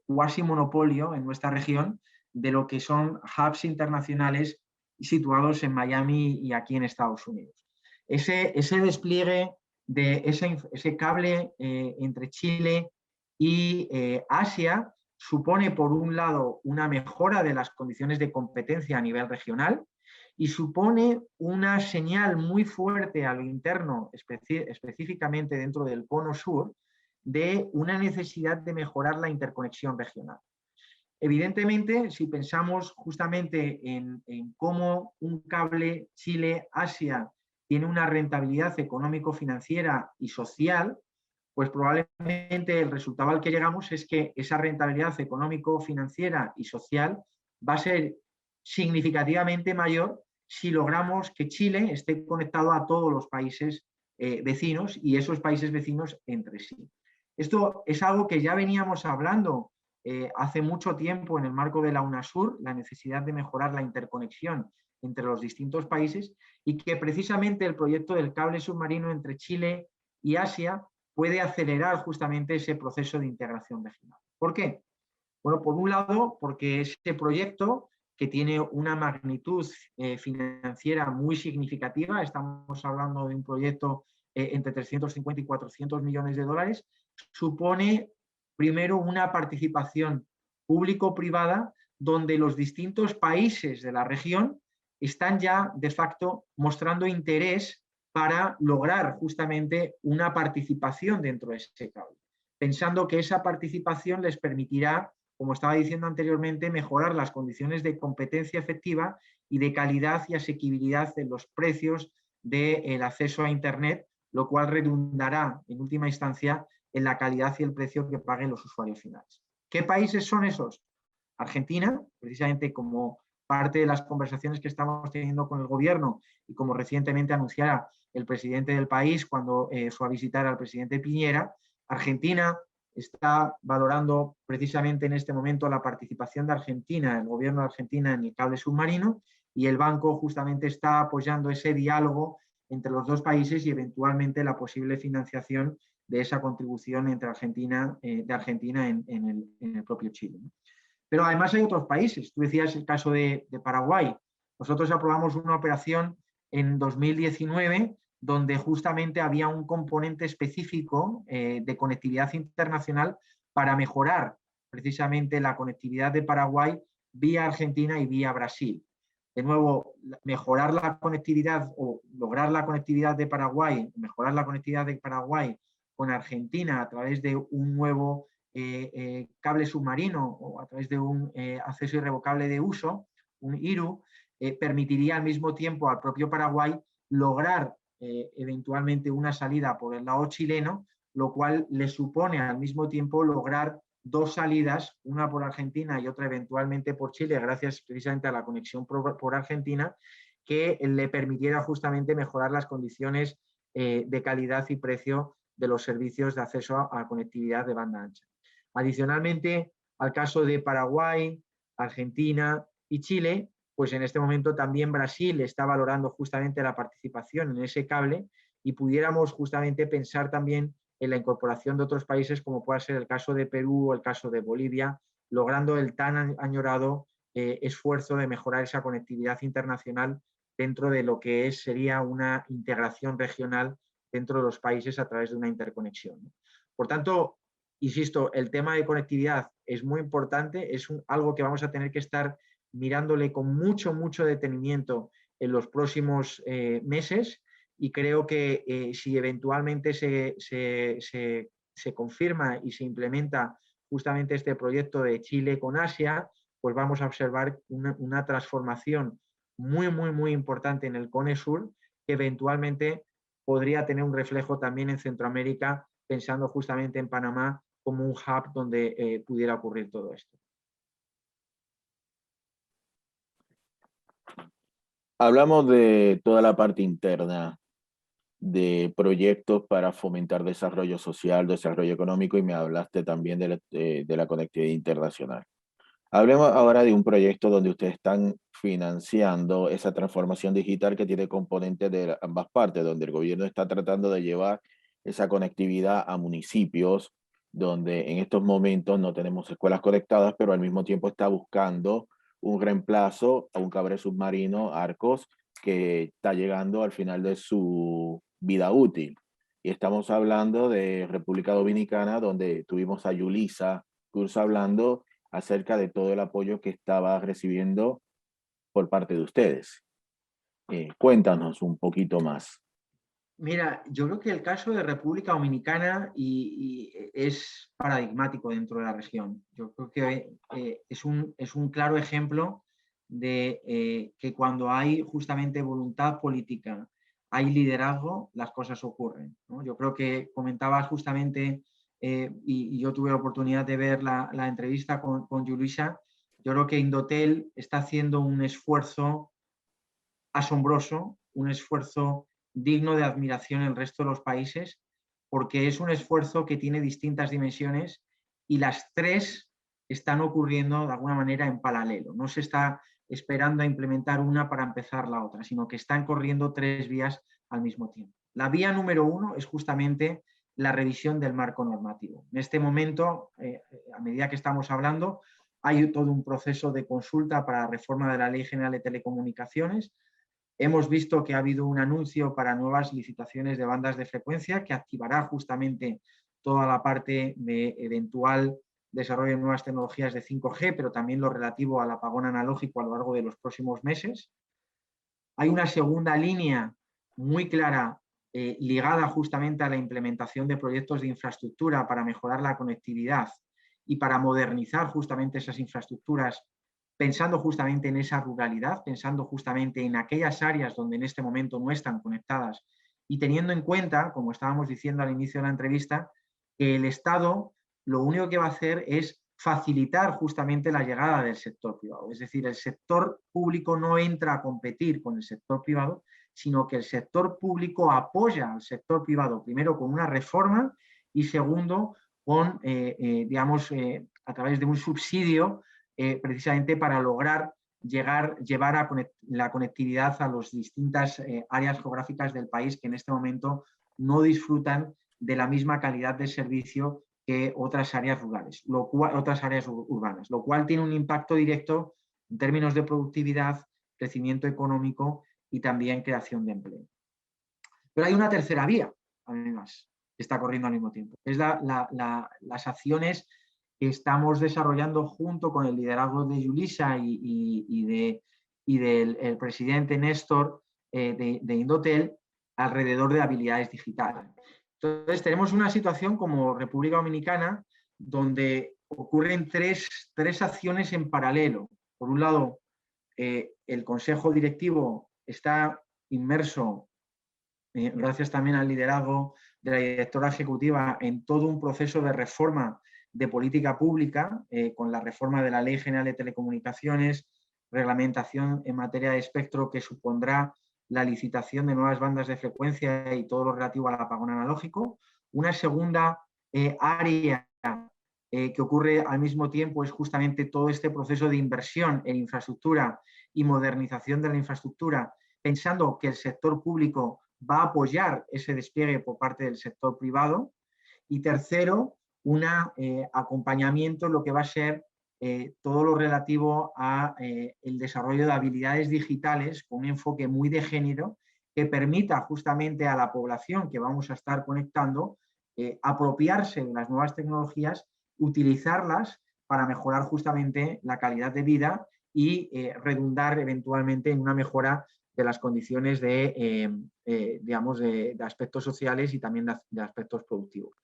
cuasi monopolio en nuestra región de lo que son hubs internacionales situados en Miami y aquí en Estados Unidos. Ese despliegue de ese cable entre Chile y Asia supone, por un lado, una mejora de las condiciones de competencia a nivel regional y supone una señal muy fuerte a lo interno, específicamente dentro del cono sur, de una necesidad de mejorar la interconexión regional. Evidentemente, si pensamos justamente en cómo un cable Chile-Asia tiene una rentabilidad económico-financiera y social, pues probablemente el resultado al que llegamos es que esa rentabilidad económico, financiera y social va a ser significativamente mayor si logramos que Chile esté conectado a todos los países vecinos y esos países vecinos entre sí. Esto es algo que ya veníamos hablando hace mucho tiempo en el marco de la UNASUR, la necesidad de mejorar la interconexión entre los distintos países, y que precisamente el proyecto del cable submarino entre Chile y Asia puede acelerar justamente ese proceso de integración regional. ¿Por qué? Bueno, por un lado, porque ese proyecto, que tiene una magnitud financiera muy significativa, estamos hablando de un proyecto entre 350 y 400 millones de dólares, supone primero una participación público-privada donde los distintos países de la región están ya de facto mostrando interés para lograr justamente una participación dentro de ese cable, pensando que esa participación les permitirá, como estaba diciendo anteriormente, mejorar las condiciones de competencia efectiva y de calidad y asequibilidad de los precios del acceso a Internet, lo cual redundará en última instancia en la calidad y el precio que paguen los usuarios finales. ¿Qué países son esos? Argentina, precisamente como parte de las conversaciones que estamos teniendo con el gobierno y como recientemente anunciara el presidente del país cuando fue a visitar al presidente Piñera, Argentina está valorando precisamente en este momento la participación de Argentina, el gobierno de Argentina en el cable submarino, y el banco justamente está apoyando ese diálogo entre los dos países y eventualmente la posible financiación de esa contribución entre Argentina, de Argentina en el propio Chile. Pero además hay otros países. Tú decías el caso de Paraguay. Nosotros aprobamos una operación en 2019 donde justamente había un componente específico de conectividad internacional para mejorar precisamente la conectividad de Paraguay vía Argentina y vía Brasil. De nuevo, mejorar la conectividad o lograr la conectividad de Paraguay, mejorar la conectividad de Paraguay con Argentina a través de un nuevo cable submarino o a través de un acceso irrevocable de uso, un IRU, permitiría al mismo tiempo al propio Paraguay lograr eventualmente una salida por el lado chileno, lo cual le supone al mismo tiempo lograr dos salidas, una por Argentina y otra eventualmente por Chile, gracias precisamente a la conexión por Argentina, que le permitiera justamente mejorar las condiciones de calidad y precio de los servicios de acceso a conectividad de banda ancha. Adicionalmente, al caso de Paraguay, Argentina y Chile, pues en este momento también Brasil está valorando justamente la participación en ese cable y pudiéramos justamente pensar también en la incorporación de otros países como pueda ser el caso de Perú o el caso de Bolivia, logrando el tan añorado esfuerzo de mejorar esa conectividad internacional dentro de lo que sería una integración regional dentro de los países a través de una interconexión. Por tanto, insisto, el tema de conectividad es muy importante, es algo que vamos a tener que estar mirándole con mucho, mucho detenimiento en los próximos meses, y creo que si eventualmente se confirma y se implementa justamente este proyecto de Chile con Asia, pues vamos a observar una transformación muy, muy, muy importante en el Cone Sur, que eventualmente podría tener un reflejo también en Centroamérica, pensando justamente en Panamá como un hub donde pudiera ocurrir todo esto. Hablamos de toda la parte interna de proyectos para fomentar desarrollo social, desarrollo económico, y me hablaste también de la conectividad internacional. Hablemos ahora de un proyecto donde ustedes están financiando esa transformación digital que tiene componentes de ambas partes, donde el gobierno está tratando de llevar esa conectividad a municipios donde en estos momentos no tenemos escuelas conectadas, pero al mismo tiempo está buscando un reemplazo a un cable submarino, Arcos, que está llegando al final de su vida útil. Y estamos hablando de República Dominicana, donde tuvimos a Yulisa Cruz hablando acerca de todo el apoyo que estaba recibiendo por parte de ustedes. Cuéntanos un poquito más. Mira, yo creo que el caso de República Dominicana es paradigmático dentro de la región. Yo creo que es un claro ejemplo de que cuando hay justamente voluntad política, hay liderazgo, las cosas ocurren, ¿no? Yo creo que comentabas justamente, y yo tuve la oportunidad de ver la entrevista con Julissa. Yo creo que Indotel está haciendo un esfuerzo asombroso, un esfuerzo digno de admiración en el resto de los países, porque es un esfuerzo que tiene distintas dimensiones y las tres están ocurriendo de alguna manera en paralelo. No se está esperando a implementar una para empezar la otra, sino que están corriendo tres vías al mismo tiempo. La vía número uno es justamente la revisión del marco normativo. En este momento, a medida que estamos hablando, hay todo un proceso de consulta para la reforma de la Ley General de Telecomunicaciones. Hemos visto que ha habido un anuncio para nuevas licitaciones de bandas de frecuencia que activará justamente toda la parte de eventual desarrollo de nuevas tecnologías de 5G, pero también lo relativo al apagón analógico a lo largo de los próximos meses. Hay una segunda línea muy clara ligada justamente a la implementación de proyectos de infraestructura para mejorar la conectividad y para modernizar justamente esas infraestructuras, pensando justamente en esa ruralidad, pensando justamente en aquellas áreas donde en este momento no están conectadas y teniendo en cuenta, como estábamos diciendo al inicio de la entrevista, que el Estado lo único que va a hacer es facilitar justamente la llegada del sector privado. Es decir, el sector público no entra a competir con el sector privado, sino que el sector público apoya al sector privado, primero con una reforma y segundo con, digamos, a través de un subsidio precisamente para lograr llevar a la conectividad a las distintas áreas geográficas del país que en este momento no disfrutan de la misma calidad de servicio que otras áreas rurales, otras áreas urbanas, lo cual tiene un impacto directo en términos de productividad, crecimiento económico y también creación de empleo. Pero hay una tercera vía, además, que está corriendo al mismo tiempo. Es las acciones que estamos desarrollando junto con el liderazgo de Julissa y del presidente Néstor de Indotel alrededor de habilidades digitales. Entonces, tenemos una situación como República Dominicana donde ocurren tres acciones en paralelo. Por un lado, el Consejo Directivo está inmerso, gracias también al liderazgo de la directora ejecutiva, en todo un proceso de reforma de política pública, con la reforma de la Ley General de Telecomunicaciones, reglamentación en materia de espectro que supondrá la licitación de nuevas bandas de frecuencia y todo lo relativo al apagón analógico. Una segunda área que ocurre al mismo tiempo es justamente todo este proceso de inversión en infraestructura y modernización de la infraestructura, pensando que el sector público va a apoyar ese despliegue por parte del sector privado. Y tercero, un acompañamiento en lo que va a ser todo lo relativo a el desarrollo de habilidades digitales con un enfoque muy de género que permita justamente a la población que vamos a estar conectando apropiarse de las nuevas tecnologías, utilizarlas para mejorar justamente la calidad de vida y redundar eventualmente en una mejora de las condiciones digamos, de aspectos sociales y también de aspectos productivos.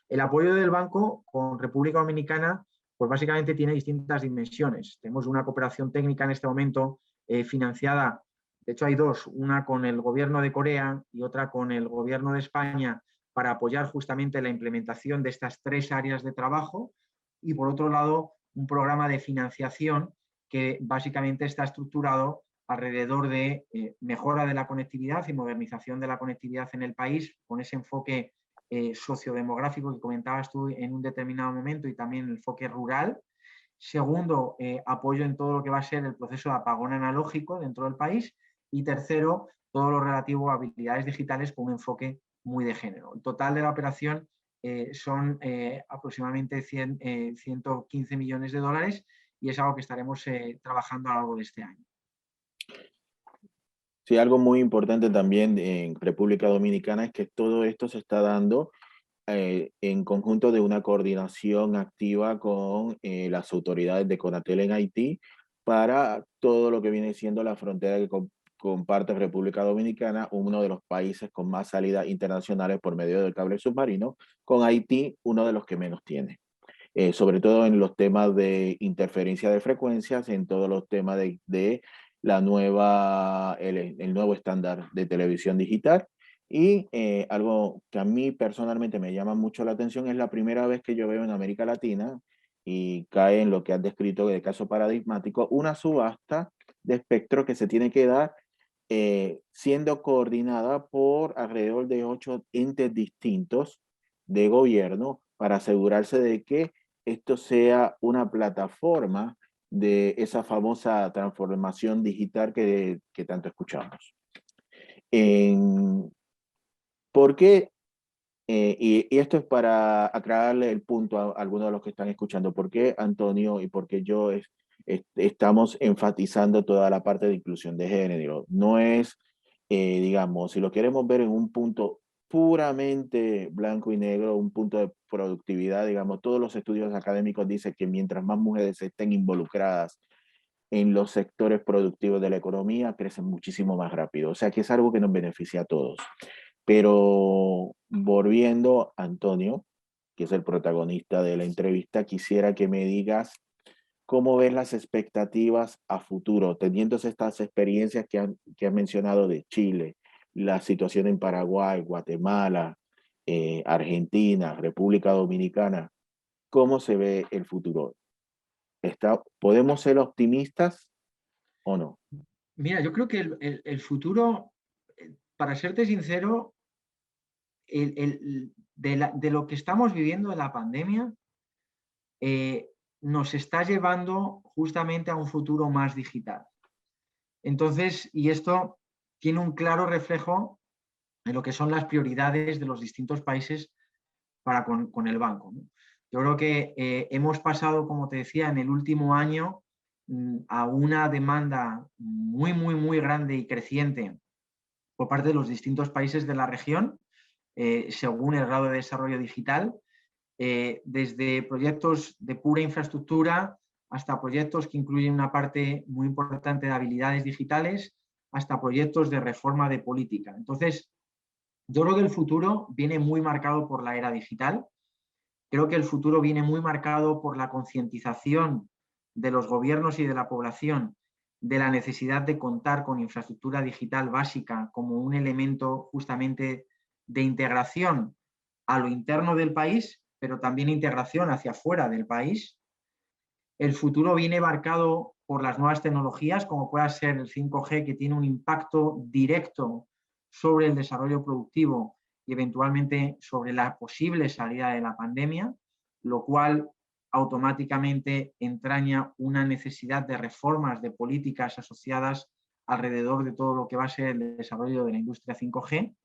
El apoyo del banco con República Dominicana, pues básicamente tiene distintas dimensiones. Tenemos una cooperación técnica en este momento financiada, de hecho hay dos, una con el gobierno de Corea y otra con el gobierno de España para apoyar justamente la implementación de estas tres áreas de trabajo y por otro lado un programa de financiación que básicamente está estructurado alrededor de mejora de la conectividad y modernización de la conectividad en el país con ese enfoque sociodemográfico que comentabas tú en un determinado momento y también el enfoque rural. Segundo, apoyo en todo lo que va a ser el proceso de apagón analógico dentro del país. Y tercero, todo lo relativo a habilidades digitales con un enfoque muy de género. El total de la operación son aproximadamente 115 millones de dólares y es algo que estaremos trabajando a lo largo de este año. Sí, algo muy importante también en República Dominicana es que todo esto se está dando en conjunto de una coordinación activa con las autoridades de Conatel en Haití para todo lo que viene siendo la frontera que comparte República Dominicana, uno de los países con más salidas internacionales por medio del cable submarino, con Haití uno de los que menos tiene. Sobre todo en los temas de interferencia de frecuencias, en todos los temas de el nuevo estándar de televisión digital. Y algo que a mí personalmente me llama mucho la atención es la primera vez que yo veo en América Latina, y cae en lo que has descrito de caso paradigmático, una subasta de espectro que se tiene que dar siendo coordinada por alrededor de 8 entes distintos de gobierno para asegurarse de que esto sea una plataforma de esa famosa transformación digital que tanto escuchamos. En, ¿Por qué? Y esto es para aclararle el punto a algunos de los que están escuchando. ¿Por qué Antonio y por qué yo estamos enfatizando toda la parte de inclusión de género? No es, digamos, si lo queremos ver en un punto puramente blanco y negro, un punto de productividad, digamos, todos los estudios académicos dicen que mientras más mujeres estén involucradas en los sectores productivos de la economía, crecen muchísimo más rápido. O sea que es algo que nos beneficia a todos. Pero volviendo a Antonio, que es el protagonista de la entrevista, quisiera que me digas cómo ves las expectativas a futuro, teniendo estas experiencias que han mencionado de Chile, la situación en Paraguay, Guatemala, Argentina, República Dominicana. ¿Cómo se ve el futuro? ¿Podemos ser optimistas o no? Mira, yo creo que el futuro, para serte sincero, de lo que estamos viviendo de la pandemia, nos está llevando justamente a un futuro más digital. Entonces, y esto tiene un claro reflejo en lo que son las prioridades de los distintos países para con el banco, ¿no? Yo creo que hemos pasado, como te decía, en el último año a una demanda muy, muy, muy grande y creciente por parte de los distintos países de la región, según el grado de desarrollo digital, desde proyectos de pura infraestructura hasta proyectos que incluyen una parte muy importante de habilidades digitales, hasta proyectos de reforma de política. Entonces, yo creo que el futuro viene muy marcado por la era digital. Creo que el futuro viene muy marcado por la concientización de los gobiernos y de la población de la necesidad de contar con infraestructura digital básica como un elemento justamente de integración a lo interno del país, pero también integración hacia afuera del país. El futuro viene marcado por las nuevas tecnologías, como pueda ser el 5G, que tiene un impacto directo sobre el desarrollo productivo y eventualmente sobre la posible salida de la pandemia, lo cual automáticamente entraña una necesidad de reformas de políticas asociadas alrededor de todo lo que va a ser el desarrollo de la industria 5G.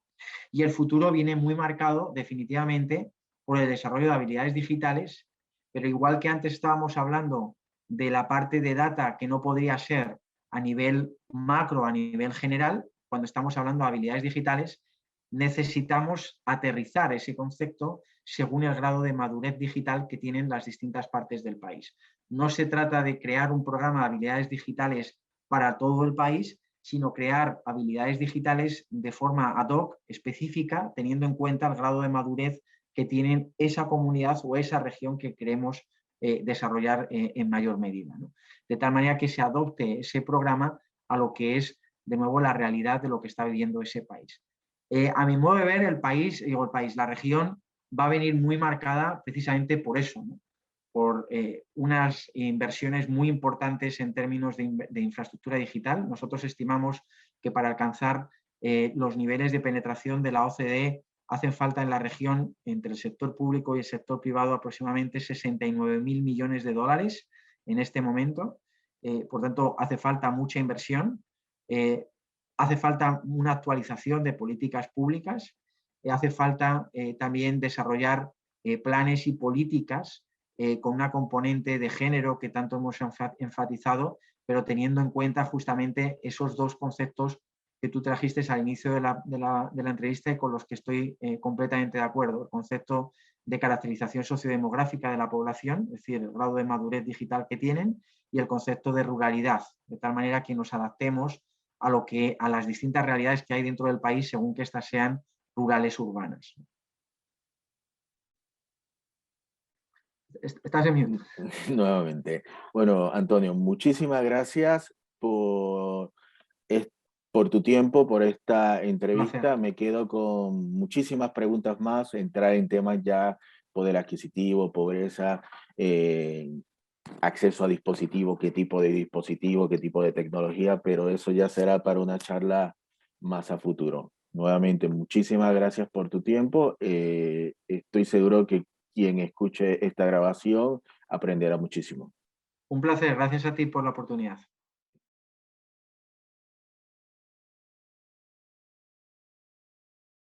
Y el futuro viene muy marcado definitivamente por el desarrollo de habilidades digitales, pero igual que antes estábamos hablando de la parte de data que no podría ser a nivel macro, a nivel general, cuando estamos hablando de habilidades digitales, necesitamos aterrizar ese concepto según el grado de madurez digital que tienen las distintas partes del país. No se trata de crear un programa de habilidades digitales para todo el país, sino crear habilidades digitales de forma ad hoc, específica, teniendo en cuenta el grado de madurez que tienen esa comunidad o esa región que queremos desarrollar en mayor medida, ¿no? De tal manera que se adopte ese programa a lo que es, de nuevo, la realidad de lo que está viviendo ese país. A mi modo de ver, la región va a venir muy marcada precisamente por eso, ¿no? Por unas inversiones muy importantes en términos de infraestructura digital. Nosotros estimamos que para alcanzar los niveles de penetración de la OCDE hacen falta en la región, entre el sector público y el sector privado, aproximadamente 69.000 millones de dólares en este momento. Por tanto, hace falta mucha inversión, hace falta una actualización de políticas públicas, hace falta también desarrollar planes y políticas con una componente de género que tanto hemos enfatizado, pero teniendo en cuenta justamente esos dos conceptos que tú trajiste al inicio de la entrevista y con los que estoy completamente de acuerdo. El concepto de caracterización sociodemográfica de la población, es decir, el grado de madurez digital que tienen, y el concepto de ruralidad, de tal manera que nos adaptemos a las distintas realidades que hay dentro del país según que éstas sean rurales urbanas. Estás en mute. Nuevamente. Bueno, Antonio, muchísimas gracias por por tu tiempo, por esta Un placer. entrevista. Me quedo con muchísimas preguntas más, entrar en temas ya, poder adquisitivo, pobreza, acceso a dispositivos, qué tipo de tecnología, pero eso ya será para una charla más a futuro. Nuevamente, muchísimas gracias por tu tiempo. Estoy seguro que quien escuche esta grabación aprenderá muchísimo. Un placer. Gracias a ti por la oportunidad.